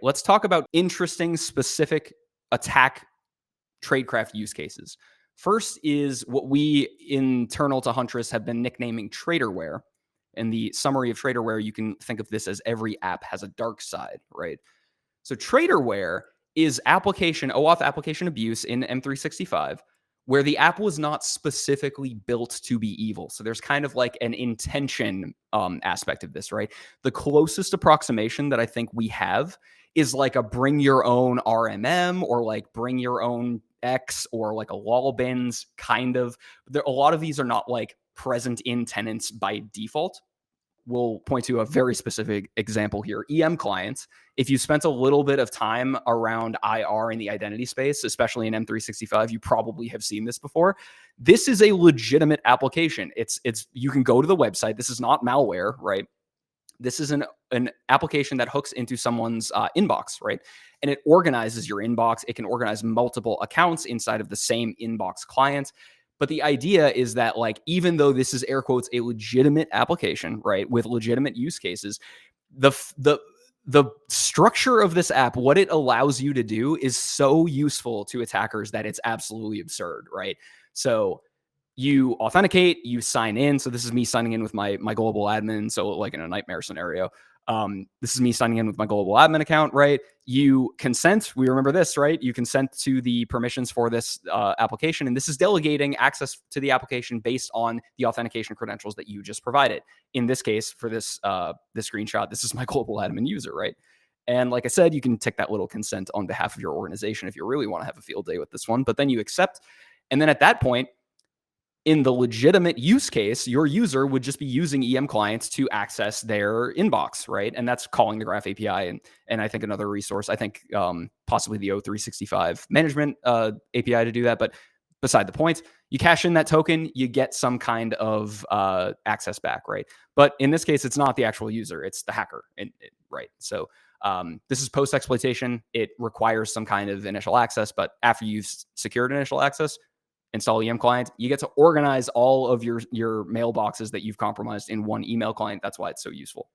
Let's talk about interesting, specific attack tradecraft use cases. First is what we internal to Huntress have been nicknaming Traitorware. In the summary of Traitorware, you can think of this as every app has a dark side, right? So Traitorware is OAuth application abuse in M365, where the app was not specifically built to be evil. So there's kind of like an intention aspect of this, right? The closest approximation that I think we have is like a bring your own RMM or like bring your own X or like a lol bins kind of. A lot of these are not like present in tenants by default. We'll point to a very specific example here. EM clients, if you spent a little bit of time around IR in the identity space, especially in M365, you probably have seen this before. This is a legitimate application. It's you can go to the website. This is not malware, right? This is an application that hooks into someone's inbox, right? And it organizes your inbox. It can organize multiple accounts inside of the same inbox client. But the idea is that, like, even though this is air quotes a legitimate application, right, with legitimate use cases, the structure of this app, what it allows you to do, is so useful to attackers that it's absolutely absurd, right? So you authenticate, you sign in. So this is me signing in with my global admin. So like in a nightmare scenario, this is me signing in with my global admin account, right? You consent. We remember this, right? You consent to the permissions for this application. And this is delegating access to the application based on the authentication credentials that you just provided. In this case, for this screenshot, this is my global admin user, right? And like I said, you can tick that little consent on behalf of your organization if you really want to have a field day with this one. But then you accept. And then at that point, in the legitimate use case, your user would just be using EM clients to access their inbox, right? And that's calling the Graph API. And I think another resource, I think possibly the O365 management API to do that. But beside the point, you cash in that token, you get some kind of access back, right? But in this case, it's not the actual user, it's the hacker, right? So this is post-exploitation. It requires some kind of initial access, but after you've secured initial access, install EM client, you get to organize all of your mailboxes that you've compromised in one email client. That's why it's so useful.